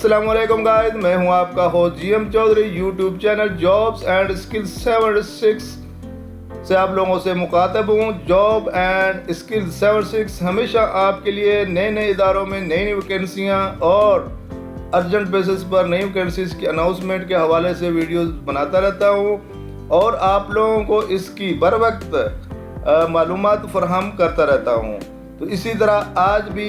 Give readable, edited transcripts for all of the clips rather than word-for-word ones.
अस्सलाम वालेकुम गाइस, मैं हूं आपका host GM Chaudhry. YouTube channel jobs and skills 76 से आप लोगों से मुखातब हूं। जॉब एंड स्किल्स 76 हमेशा आपके लिए नए नए इदारों में नई नई वैकेंसियाँ और अर्जेंट बेसिस पर नई वैकेंसीज की अनाउंसमेंट के हवाले से वीडियोस बनाता रहता हूं और आप लोगों को इसकी बर वक्त मालूमात फराहम करता रहता हूं। तो इसी तरह आज भी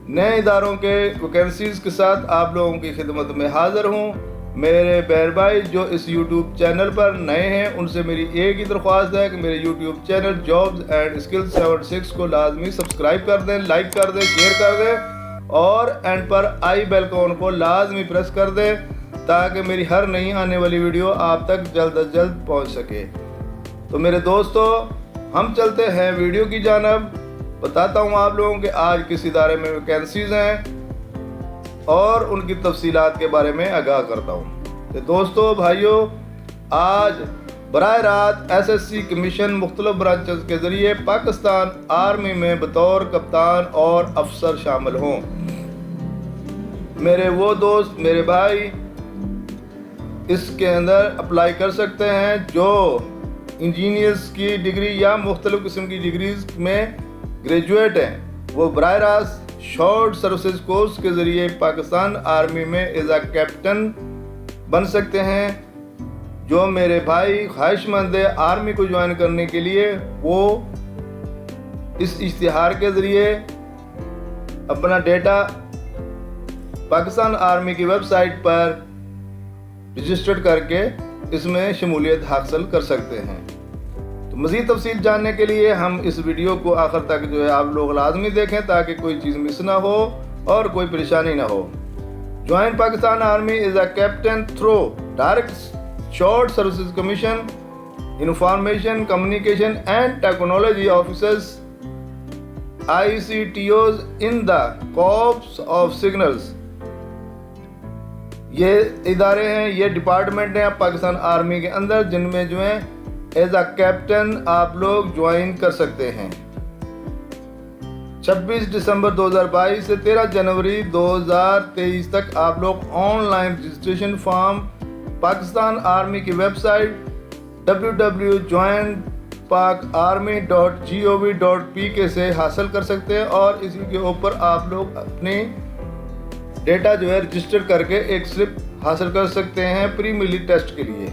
नए इदारों के वैकेंसीज़ के साथ आप लोगों की खिदमत में हाज़िर हूँ। मेरे बहन भाई जो इस YouTube चैनल पर नए हैं उनसे मेरी एक ही दरख्वास्त है कि मेरे YouTube channel jobs and skills 76 को लाजमी सब्सक्राइब कर दें, लाइक कर दें, शेयर कर दें और एंड पर आई बेल आइकन को लाजमी प्रेस कर दें ताकि मेरी हर नई आने वाली वीडियो आप तक जल्द अज जल्द पहुँच सके। तो मेरे दोस्तों, हम चलते हैं वीडियो की जानब। बताता हूँ आप लोगों के आज किस इदारे में वैकेंसीज हैं और उनकी तफसीलात के बारे में आगाह करता हूँ। तो दोस्तों भाइयों, आज बराह रात SSC कमीशन मुख्तलिफ ब्रांचेस के ज़रिए पाकिस्तान आर्मी में बतौर कप्तान और अफसर शामिल हों। मेरे वो दोस्त, मेरे भाई इसके अंदर अप्लाई कर सकते हैं जो इंजीनियर्स की डिग्री या मुख्तलिफ किस्म की डिग्रीज में ग्रेजुएट हैं। वो बराह रास्त शॉर्ट सर्विसेज कोर्स के ज़रिए पाकिस्तान आर्मी में एज आ कैप्टन बन सकते हैं। जो मेरे भाई ख्वाहिशमंद है आर्मी को ज्वाइन करने के लिए, वो इस इश्तिहार के ज़रिए अपना डेटा पाकिस्तान आर्मी की वेबसाइट पर रजिस्टर्ड करके इसमें शमूलियत हासिल कर सकते हैं। तो मज़ीद तफसील जानने के लिए हम इस वीडियो को आखिर तक जो है आप लोग लाजमी देखें ताकि कोई चीज़ मिस ना हो और कोई परेशानी ना हो। Join Pakistan army is a captain through direct short services commission information communication and technology officers ICTOs in the corps of signals. ये इदारे हैं, ये डिपार्टमेंट हैं पाकिस्तान आर्मी के अंदर जिनमें जो है एज आ कैप्टन आप लोग ज्वाइन कर सकते हैं। 26 दिसंबर 2022 से 13 जनवरी 2023 तक आप लोग online registration form Pakistan army की वेबसाइट www.joinpakarmy.gov.pk से हासिल कर सकते हैं और इसी के ऊपर आप लोग अपनी डेटा जो है रजिस्टर करके एक स्लिप हासिल कर सकते हैं प्री मिलिट्री टेस्ट के लिए।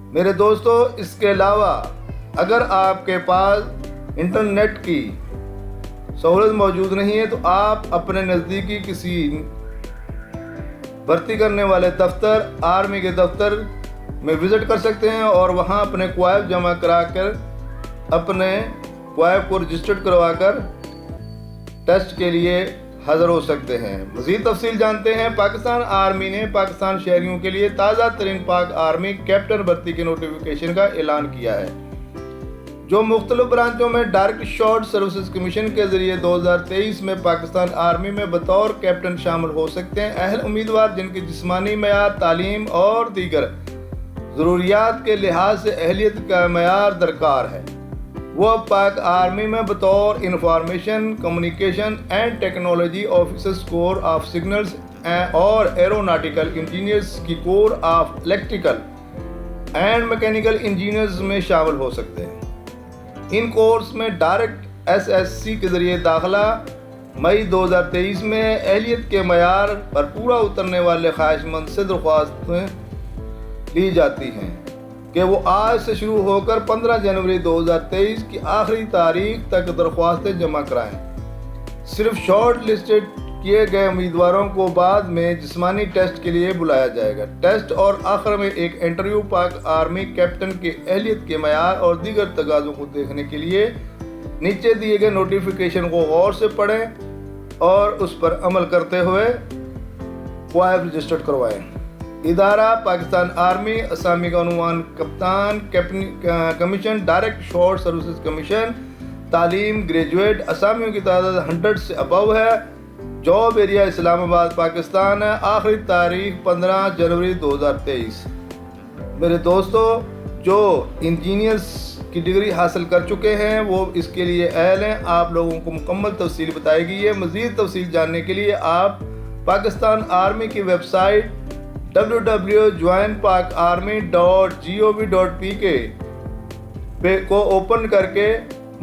मेरे दोस्तों, इसके अलावा अगर आपके पास इंटरनेट की सहूलत मौजूद नहीं है तो आप अपने नज़दीकी किसी भर्ती करने वाले दफ्तर, आर्मी के दफ्तर में विज़िट कर सकते हैं और वहां अपने क्वाइब जमा करा कर अपने क्वाइब को रजिस्टर्ड करवा कर टेस्ट के लिए हाज़िर हो सकते हैं। मज़ीद तफसील जानते हैं। पाकिस्तान आर्मी ने पाकिस्तान शहरियों के लिए ताज़ा तरीन पाक आर्मी कैप्टन भर्ती के नोटिफिकेशन का ऐलान किया है जो मुख्तलिफ ब्रांचों में डायरेक्ट शॉर्ट सर्विसेज कमीशन के ज़रिए 2023 में पाकिस्तान आर्मी में बतौर कैप्टन शामिल हो सकते हैं। अहल उम्मीदवार जिनकी जिस्मानी मयार, तालीम और दीगर ज़रूरियात के लिहाज से अहलियत का मयार दरकार है, वो पाक आर्मी में बतौर information communication and technology officers core of signals और एरोनॉटिकल इंजीनियर्स की core of electrical and mechanical engineers में शामिल हो सकते हैं। इन कोर्स में डायरेक्ट SSC के ज़रिए दाखिला मई 2023 में अहलियत के मयार पर पूरा उतरने वाले ख्वाहिशमंद से दरख्वास्तें ली जाती हैं कि वो आज से शुरू होकर 15 जनवरी 2023 की आखिरी तारीख तक दरख्वास्तें जमा कराएं। सिर्फ शॉर्ट लिस्टेड किए गए उम्मीदवारों को बाद में जिस्मानी टेस्ट के लिए बुलाया जाएगा। टेस्ट और आखिर में एक इंटरव्यू पाक आर्मी कैप्टन के अहलियत के मयार और दीगर तगाज़ों को देखने के लिए नीचे दिए गए नोटिफिकेशन को गौर से पढ़ें और उस पर अमल करते हुए क्वाइब रजिस्टर्ड करवाएं। इदारा पाकिस्तान आर्मी, असामी का अनुमान कप्तान commission, direct short services commission, तालीम ग्रेजुएट, असामियों की तादाद 100 से अबव है। जॉब एरिया इस्लामाबाद पाकिस्तान है। आखिरी तारीख 15 जनवरी 2023। मेरे दोस्तों, जो इंजीनियर्स की डिग्री हासिल कर चुके हैं वो इसके लिए अहल हैं। आप लोगों को मुकम्मल तफसील बताई गई है। मज़ीद तफसील जानने के लिए आप पाकिस्तान आर्मी की वेबसाइट www.joinpakarmy.gov.pk को ओपन करके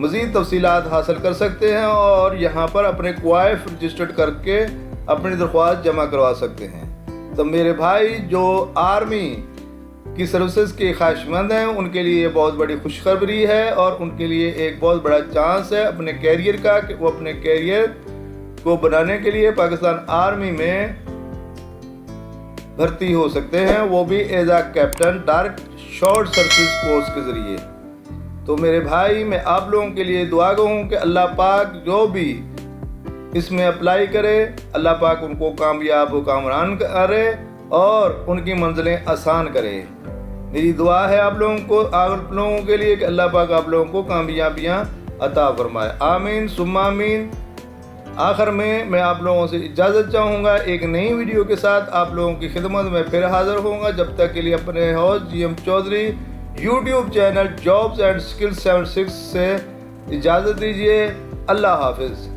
मज़ीद तफसीलात हासिल कर सकते हैं और यहाँ पर अपने क्वाइफ रजिस्टर्ड करके अपनी दरख्वास्त जमा करवा सकते हैं। तो मेरे भाई जो आर्मी की सर्विसेज के ख्वाहिशमंद हैं उनके लिए ये बहुत बड़ी खुशखबरी है और उनके लिए एक बहुत बड़ा चांस है अपने कैरियर का कि वो अपने कैरियर को बनाने के लिए पाकिस्तान आर्मी में भर्ती हो सकते हैं, वो भी as a captain direct short service course के ज़रिए। तो मेरे भाई मैं आप लोगों के लिए दुआ गो हूँ कि अल्लाह पाक जो भी इसमें अप्लाई करे अल्लाह पाक उनको कामयाब व कामरान करे और उनकी मंजिलें आसान करे। मेरी दुआ है आप लोगों के लिए कि अल्लाह पाक आप लोगों को कामयाबियाँ अता फरमाए। आमीन सुम्मा आमीन। आखिर में मैं आप लोगों से इजाज़त चाहूँगा, एक नई वीडियो के साथ आप लोगों की खिदमत में फिर हाज़िर होऊंगा। जब तक के लिए अपने host GM Chaudhry YouTube channel jobs and skills 76 से इजाज़त दीजिए। अल्लाह हाफिज़।